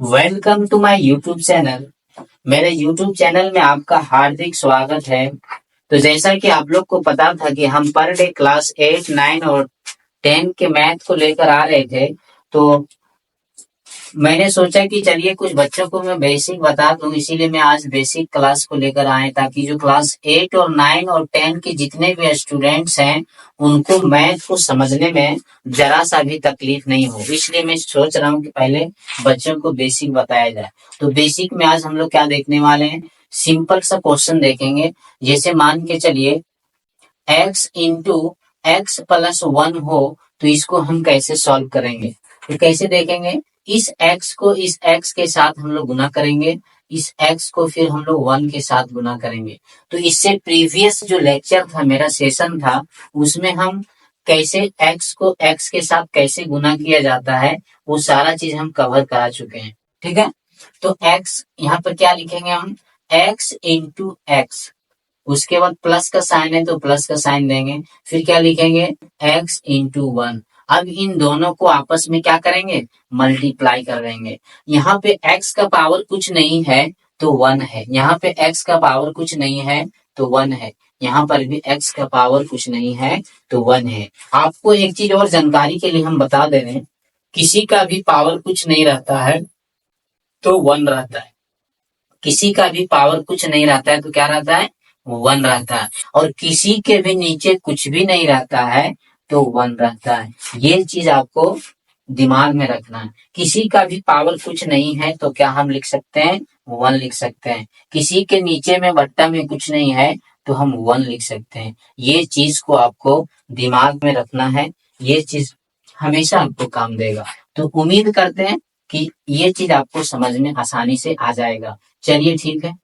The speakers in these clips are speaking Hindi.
Welcome to my YouTube channel. मेरे यूट्यूब चैनल में आपका हार्दिक स्वागत है। तो जैसा कि आप लोग को पता था कि हम पर डे क्लास 8, 9 और 10 के मैथ को लेकर आ रहे थे, तो मैंने सोचा कि चलिए कुछ बच्चों को मैं बेसिक बता दूं, इसीलिए मैं आज बेसिक क्लास को लेकर आए ताकि जो क्लास 8 और 9 और 10 के जितने भी स्टूडेंट्स हैं उनको मैथ को समझने में जरा सा भी तकलीफ नहीं हो। इसलिए मैं सोच रहा हूँ कि पहले बच्चों को बेसिक बताया जाए। तो बेसिक में आज हम लोग क्या देखने वाले हैं, सिंपल सा क्वेश्चन देखेंगे। जैसे मान के चलिए x इंटू एक्स प्लस 1 हो, तो इसको हम कैसे सॉल्व करेंगे। तो कैसे देखेंगे, इस x को इस x के साथ हम लोग गुना करेंगे, इस x को फिर हम लोग 1 के साथ गुना करेंगे। तो इससे प्रीवियस जो लेक्चर था, मेरा सेशन था, उसमें हम कैसे x को x के साथ कैसे गुना किया जाता है वो सारा चीज हम कवर करा चुके हैं। ठीक है, तो x यहाँ पर क्या लिखेंगे हम, x इंटू एक्स, उसके बाद प्लस का साइन है तो प्लस का साइन देंगे, फिर क्या लिखेंगे x इंटू 1। अब इन दोनों को आपस में क्या करेंगे, मल्टीप्लाई कर देंगे। यहाँ पे x का पावर कुछ नहीं है तो 1 है, यहाँ पे x का पावर कुछ नहीं है तो 1 है, यहाँ पर भी x का पावर कुछ नहीं है तो 1 है। आपको एक चीज और जानकारी के लिए हम बता दे रहे हैं, किसी का भी पावर कुछ नहीं रहता है तो 1 रहता है, किसी का भी पावर कुछ नहीं रहता है तो क्या रहता है, 1 रहता है, और किसी के भी नीचे कुछ भी नहीं रहता है तो 1 रहता है। ये चीज आपको दिमाग में रखना है। किसी का भी पावर कुछ नहीं है तो क्या हम लिख सकते हैं, 1 लिख सकते हैं। किसी के नीचे में बट्टा में कुछ नहीं है तो हम 1 लिख सकते हैं। ये चीज को आपको दिमाग में रखना है, ये चीज हमेशा आपको काम देगा। तो उम्मीद करते हैं कि ये चीज आपको समझ में आसानी से आ जाएगा। चलिए ठीक है,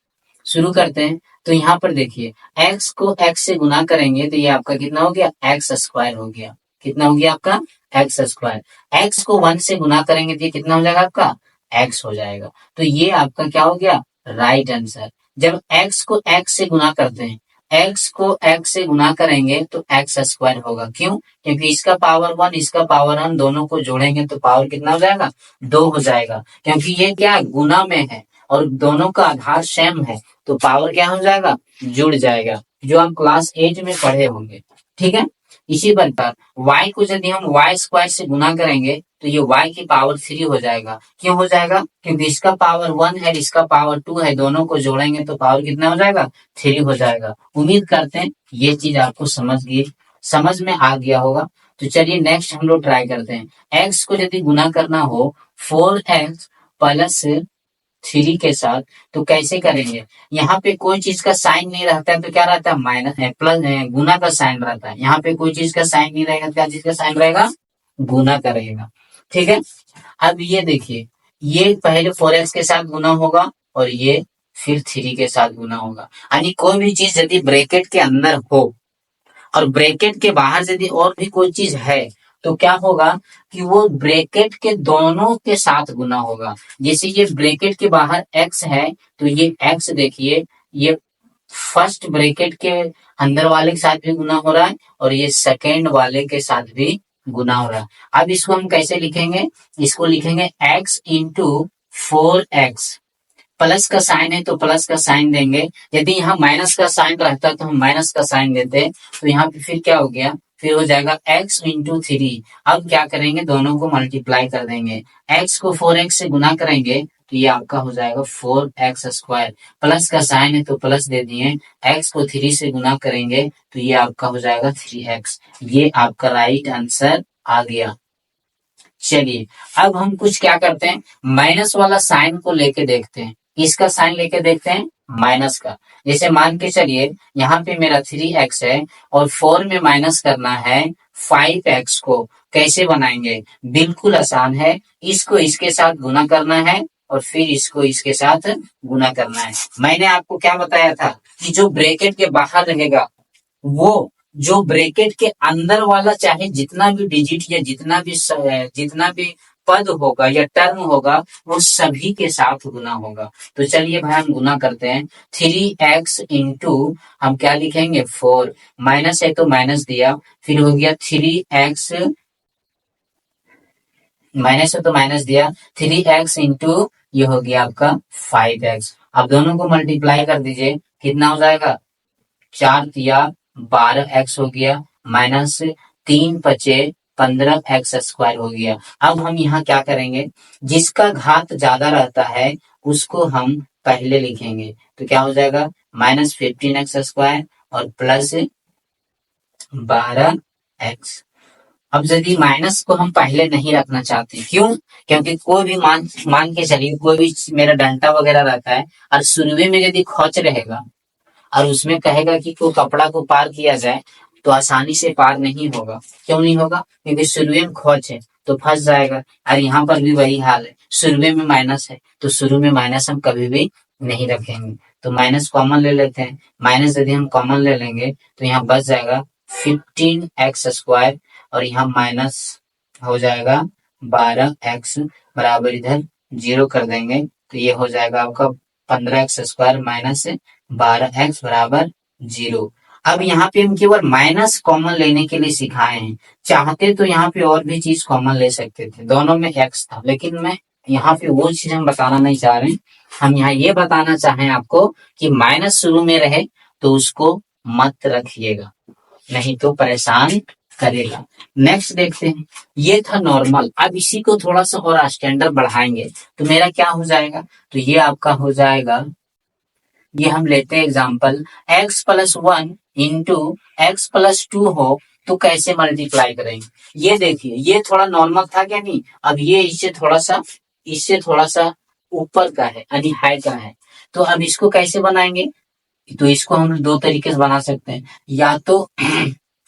शुरू करते हैं। तो यहाँ पर देखिए, x को x से गुना करेंगे तो ये आपका कितना हो गया, एक्स स्क्वायर हो गया। कितना हो गया आपका, एक्स स्क्वायर। x को 1 से गुना करेंगे तो ये कितना हो जाएगा आपका, x हो जाएगा। तो ये आपका क्या हो गया, राइट आंसर। जब x को x से गुना करते हैं, x को x से गुना करेंगे तो एक्स स्क्वायर होगा। क्यों, क्योंकि इसका पावर 1 इसका पावर 1 दोनों को जोड़ेंगे तो पावर कितना हो जाएगा, 2 हो जाएगा। क्योंकि ये क्या गुना में है और दोनों का आधार सेम है तो पावर क्या हो जाएगा, जुड़ जाएगा, जो हम क्लास 8 में पढ़े होंगे। ठीक है, इसी प्रकार y को यदि हम y स्क्वायर से गुना करेंगे तो ये y की पावर 3 हो जाएगा। क्यों हो जाएगा, क्योंकि इसका पावर 1 है इसका पावर 2 है, दोनों को जोड़ेंगे तो पावर कितना हो जाएगा, 3 हो जाएगा। उम्मीद करते हैं ये चीज आपको समझ में आ गया होगा। तो चलिए नेक्स्ट हम लोग ट्राई करते हैं। x को यदि गुना करना हो 4x प्लस 3 के साथ तो कैसे करेंगे। यहाँ पे कोई चीज का साइन नहीं रहता है तो क्या रहता है, माइनस प्लस गुना का साइन रहता है। यहाँ पे कोई चीज का साइन नहीं रहेगा, क्या चीज का साइन रहेगा, गुना का रहेगा। ठीक है, अब ये देखिए, ये पहले 4x के साथ गुना होगा और ये फिर 3 के साथ गुना होगा। यानी कोई भी चीज यदि ब्रैकेट के अंदर हो और ब्रैकेट के बाहर यदि और भी कोई चीज है तो क्या होगा कि वो ब्रैकेट के दोनों के साथ गुना होगा। जैसे ये ब्रैकेट के बाहर x है तो ये x देखिए, ये फर्स्ट ब्रैकेट के अंदर वाले के साथ भी गुना हो रहा है और ये सेकेंड वाले के साथ भी गुना हो रहा है। अब इसको हम कैसे लिखेंगे, इसको लिखेंगे x इंटू 4x, प्लस का साइन है तो प्लस का साइन देंगे। यदि यहाँ माइनस का साइन रहता तो हम माइनस का साइन देते, तो यहाँ पे फिर क्या हो गया, फिर हो जाएगा x इंटू 3। अब क्या करेंगे, दोनों को मल्टीप्लाई कर देंगे। x को 4x से गुना करेंगे तो ये आपका हो जाएगा 4x स्क्वायर। प्लस का साइन है तो प्लस दे दिए, x को 3 से गुना करेंगे तो ये आपका हो जाएगा 3x। ये आपका राइट आंसर आ गया। चलिए अब हम कुछ क्या करते हैं, माइनस वाला साइन को लेके देखते हैं। इसका साइन लेके देखते हैं माइनस का। जैसे मान के चलिए यहाँ पे मेरा 3x है और 4 में माइनस करना है 5x को, कैसे बनाएंगे, बिल्कुल आसान है। इसको इसके साथ गुना करना है और फिर इसको इसके साथ गुना करना है। मैंने आपको क्या बताया था कि जो ब्रैकेट के बाहर रहेगा वो जो ब्रैकेट के अंदर वाला चाहे जितना भी डिजिट या जितना भी पद होगा या टर्म होगा वो सभी के साथ गुना होगा। तो चलिए भाई हम गुना करते हैं। 3x इंटू हम क्या लिखेंगे 4, माइनस है तो माइनस दिया, फिर हो गया 3x, माइनस है तो माइनस दिया, 3x इंटू ये हो गया आपका 5x। अब दोनों को मल्टीप्लाई कर दीजिए, कितना हो जाएगा, 4 या 12x हो गया, माइनस 3 × 5 = 15x² हो गया। अब हम यहाँ क्या करेंगे, जिसका घात ज्यादा रहता है उसको हम पहले लिखेंगे, तो क्या हो जाएगा, -15x² और +12x। अब यदि माइनस को हम पहले नहीं रखना चाहते, क्यों, क्योंकि कोई भी मान मान के चलिए, कोई भी मेरा डंडा वगैरह रहता है और शुरू में यदि खोच रहेगा और उसमें कहेगा कि कोई कपड़ा को पार किया जाए, तो आसानी से पार नहीं होगा। क्यों नहीं होगा, क्योंकि शुरू में खोच है तो फंस जाएगा। और यहाँ पर भी वही हाल है, शुरू में माइनस है तो शुरू में माइनस हम कभी भी नहीं रखेंगे। तो माइनस कॉमन ले लेते हैं, माइनस यदि हम कॉमन ले लेंगे तो यहाँ बच जाएगा 15x² और यहाँ माइनस हो जाएगा 12x, बराबर इधर 0 कर देंगे तो ये हो जाएगा आपका 15x² माइनस 12x बराबर 0। अब यहाँ पे हम केवल माइनस कॉमन लेने के लिए सिखाए हैं, चाहते तो यहाँ पे और भी चीज कॉमन ले सकते थे, दोनों में x था, लेकिन मैं यहाँ पे वो चीज हम बताना नहीं चाह रहे। हम यहाँ ये बताना चाहें आपको कि माइनस शुरू में रहे तो उसको मत रखिएगा, नहीं तो परेशान करेगा। नेक्स्ट देखते हैं, ये था नॉर्मल। अब इसी को थोड़ा सा और स्टैंडर्ड बढ़ाएंगे तो मेरा क्या हो जाएगा, तो ये आपका हो जाएगा, ये हम लेते हैं एग्जांपल, x+1 इंटू x+2 हो तो कैसे मल्टीप्लाई करेंगे। ये देखिए, ये थोड़ा नॉर्मल था क्या नहीं, अब ये इससे थोड़ा सा ऊपर का है, यानी हाई का है। तो अब इसको कैसे बनाएंगे, तो इसको हम दो तरीके से बना सकते हैं, या तो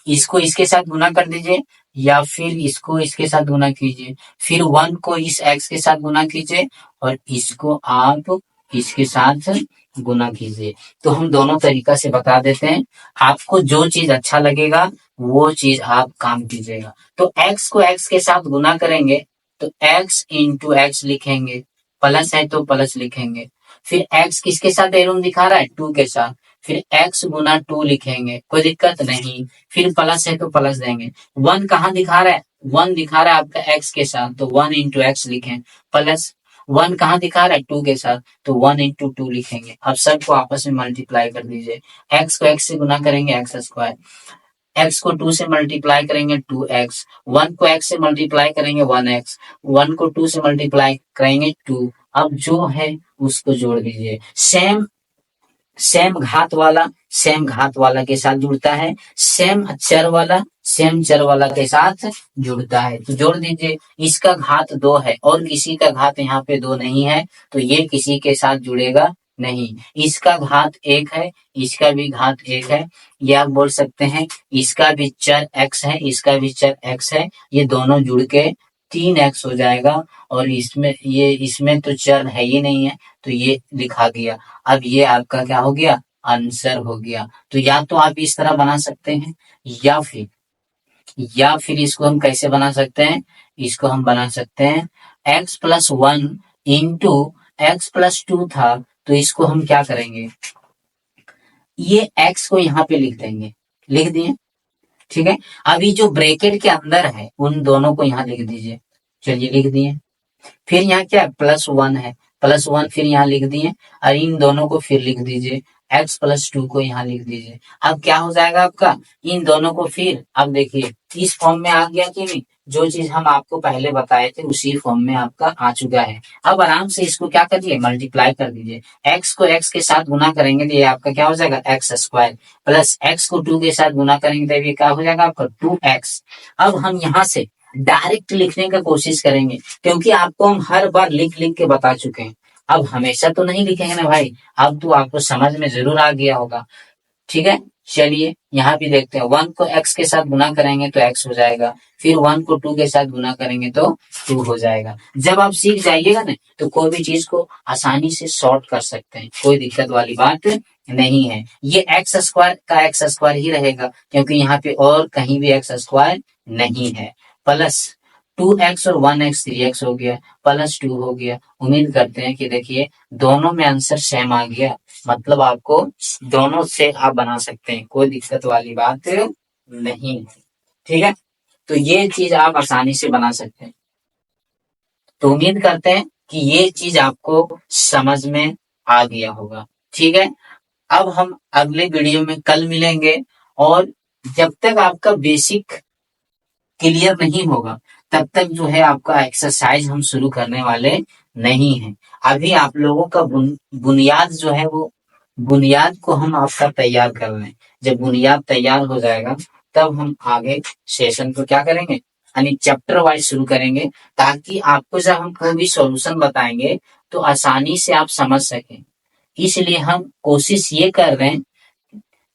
इसको इसके साथ गुना कर दीजिए या फिर इसको इसके साथ गुना कीजिए, फिर 1 को इस x के साथ गुना कीजिए और इसको आप इसके साथ गुना कीजिए। तो हम दोनों तरीका से बता देते हैं, आपको जो चीज अच्छा लगेगा वो चीज आप काम कीजिएगा। तो x को x के साथ गुना करेंगे तो x इंटू एक्स लिखेंगे, प्लस है तो प्लस लिखेंगे, फिर x किसके साथ एरोम दिखा रहा है, 2 के साथ, फिर x गुना 2 लिखेंगे, कोई दिक्कत नहीं, फिर प्लस है तो प्लस देंगे। 1 कहाँ दिखा रहा है, 1 दिखा रहा है आपका x के साथ तो 1 इंटू एक्स लिखें, प्लस 1 कहाँ दिखा रहा है, 2 के साथ तो 1 इंटू 2 लिखेंगे। अब सबको आपस में मल्टीप्लाई कर दीजिए, x को x से गुना करेंगे x², x को 2 से मल्टीप्लाई करेंगे 2x, 1 को x से मल्टीप्लाई करेंगे 1x, 1 को 2 से मल्टीप्लाई करेंगे 2। अब जो है उसको जोड़ दीजिए, सेम घात वाला के साथ जुड़ता है, सेम चर वाला के साथ जुड़ता है, तो जोड़ दीजिए। इसका घात 2 है और किसी का घात यहाँ पे 2 नहीं है तो ये किसी के साथ जुड़ेगा नहीं। इसका घात 1 है, इसका भी घात 1 है, ये आप बोल सकते हैं इसका भी चर x है, इसका भी चर x है, ये दोनों जुड़ के 3x हो जाएगा। और इसमें तो चर है ही नहीं है तो ये लिखा गया। अब ये आपका क्या हो गया, आंसर हो गया। तो या तो आप इस तरह बना सकते हैं या फिर इसको हम कैसे बना सकते हैं, इसको हम बना सकते हैं x+1 इंटू x+2 था तो इसको हम क्या करेंगे, ये x को यहाँ पे लिख देंगे, लिख दिए, ठीक है। अभी जो ब्रैकेट के अंदर है उन दोनों को यहाँ लिख दीजिए, चलिए लिख दिए। फिर यहाँ क्या +1 है, +1 फिर यहाँ लिख दिए और इन दोनों को फिर लिख दीजिए, x+2 को यहाँ लिख दीजिए। अब क्या हो जाएगा आपका, इन दोनों को फिर, अब देखिए इस फॉर्म में आ गया कि नहीं, जो चीज हम आपको पहले बताए थे उसी फॉर्म में आपका आ चुका है। अब आराम से इसको क्या करिए, मल्टीप्लाई कर दीजिए, x को x के साथ गुना करेंगे तो ये आपका क्या हो जाएगा x² प्लस x को 2 के साथ गुना करेंगे तो ये क्या हो जाएगा आपका 2x। अब हम यहाँ से डायरेक्ट लिखने का कोशिश करेंगे क्योंकि आपको हम हर बार लिख लिख के बता चुके हैं, अब हमेशा तो नहीं लिखेंगे ना भाई, अब तो आपको समझ में जरूर आ गया होगा, ठीक है। चलिए यहाँ भी देखते हैं, 1 को x के साथ गुना करेंगे तो x हो जाएगा, फिर 1 को 2 के साथ गुना करेंगे तो 2 हो जाएगा। जब आप सीख जाइएगा ना तो कोई भी चीज को आसानी से सॉर्ट कर सकते हैं, कोई दिक्कत वाली बात नहीं है। ये x² का x² ही रहेगा क्योंकि यहाँ पे और कहीं भी x² नहीं है, प्लस 2x और 1x 3x हो गया, +2 हो गया। उम्मीद करते हैं कि देखिए दोनों में आंसर सेम आ गया, मतलब आपको दोनों से आप बना सकते हैं, कोई दिक्कत वाली बात नहीं है, ठीक है। तो ये चीज आप आसानी से बना सकते हैं। तो उम्मीद करते हैं कि ये चीज आपको समझ में आ गया होगा। ठीक है, अब हम अगले वीडियो में कल मिलेंगे। और जब तक आपका बेसिक क्लियर नहीं होगा तब तक जो है आपका एक्सरसाइज हम शुरू करने वाले नहीं है। अभी आप लोगों का बुनियाद जो है वो बुनियाद को हम आपका तैयार कर रहे हैं। जब बुनियाद तैयार हो जाएगा तब हम आगे सेशन को क्या करेंगे, यानी चैप्टर वाइज शुरू करेंगे, ताकि आपको जब हम कोई भी सॉल्यूशन बताएंगे तो आसानी से आप समझ सकें। इसलिए हम कोशिश ये कर रहे हैं,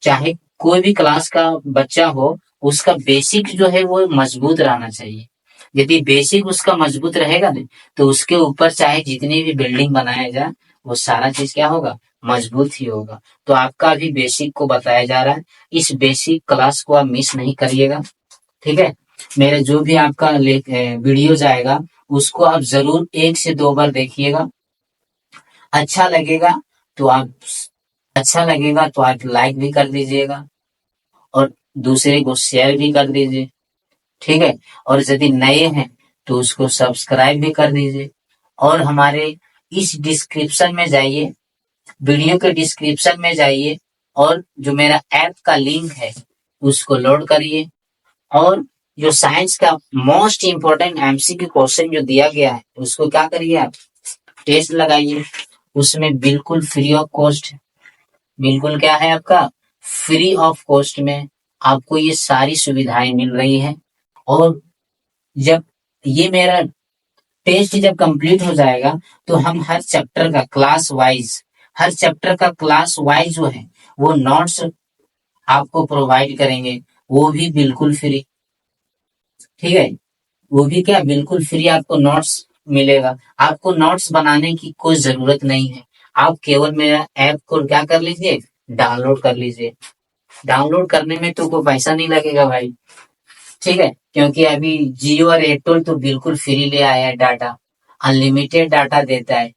चाहे कोई भी क्लास का बच्चा हो, उसका बेसिक जो है वो मजबूत रहना चाहिए। यदि बेसिक उसका मजबूत रहेगा ना, तो उसके ऊपर चाहे जितनी भी बिल्डिंग बनाया जाए वो सारा चीज क्या होगा, मजबूत ही होगा। तो आपका अभी बेसिक को बताया जा रहा है, इस बेसिक क्लास को आप मिस नहीं करिएगा। ठीक है, मेरे जो भी आपका वीडियो जाएगा उसको आप जरूर 1 से 2 बार देखिएगा। अच्छा लगेगा तो आप अच्छा लगेगा तो आप लाइक भी कर दीजिएगा और दूसरे को शेयर भी कर दीजिए। ठीक है, और यदि नए हैं तो उसको सब्सक्राइब भी कर दीजिए। और हमारे इस डिस्क्रिप्शन में जाइए, वीडियो के डिस्क्रिप्शन में जाइए और जो मेरा ऐप का लिंक है उसको लोड करिए। और जो साइंस का मोस्ट इंपोर्टेंट एमसीक्यू क्वेश्चन जो दिया गया है उसको क्या करिए, आप टेस्ट लगाइए। उसमें बिल्कुल फ्री ऑफ कॉस्ट, बिल्कुल क्या है आपका, फ्री ऑफ कॉस्ट में आपको ये सारी सुविधाएं मिल रही हैं। और जब ये मेरा टेस्ट जब कंप्लीट हो जाएगा तो हम हर चैप्टर का क्लास वाइज, हर चैप्टर का क्लास वाइज जो है वो नोट्स आपको प्रोवाइड करेंगे, वो भी बिल्कुल फ्री। ठीक है, वो भी क्या बिल्कुल फ्री आपको नोट्स मिलेगा। आपको नोट्स बनाने की कोई जरूरत नहीं है, आप केवल मेरा ऐप को क्या कर लीजिए, डाउनलोड कर लीजिए। डाउनलोड करने में तो कोई पैसा नहीं लगेगा भाई। ठीक है, क्योंकि अभी जियो और एयरटेल तो बिल्कुल फ्री ले आया है, डाटा अनलिमिटेड डाटा देता है।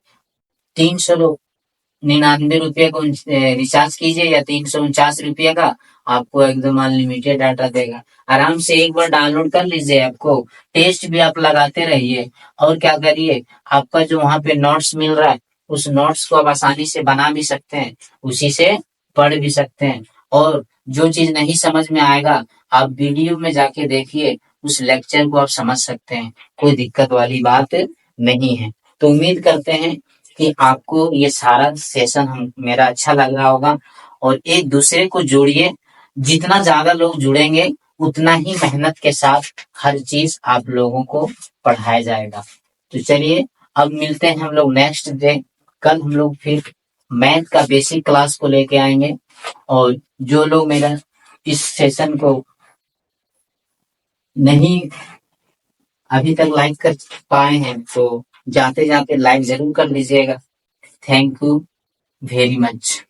399 रुपये को रिचार्ज कीजिए या 349 रुपये का, आपको एकदम अनलिमिटेड डाटा देगा। आराम से एक बार डाउनलोड कर लीजिए, आपको टेस्ट भी आप लगाते रहिए। और क्या करिए, आपका जो वहां पे नोट्स मिल रहा है उस नोट्स को आप आसानी से बना भी सकते हैं, उसी से पढ़ भी सकते हैं। और जो चीज नहीं समझ में आएगा आप वीडियो में जाके देखिए, उस लेक्चर को आप समझ सकते हैं, कोई दिक्कत वाली बात नहीं है। तो उम्मीद करते हैं कि आपको ये सारा सेशन हम मेरा अच्छा लग रहा होगा। और एक दूसरे को जोड़िए, जितना ज्यादा लोग जुड़ेंगे उतना ही मेहनत के साथ हर चीज आप लोगों को पढ़ाया जाएगा। तो चलिए अब मिलते हैं हम लोग नेक्स्ट डे। कल हम लोग फिर मैथ का बेसिक क्लास को लेके आएंगे। और जो लोग मेरा इस सेशन को नहीं अभी तक लाइक कर पाए हैं तो जाते जाते लाइक जरूर कर लीजिएगा। Thank you very much.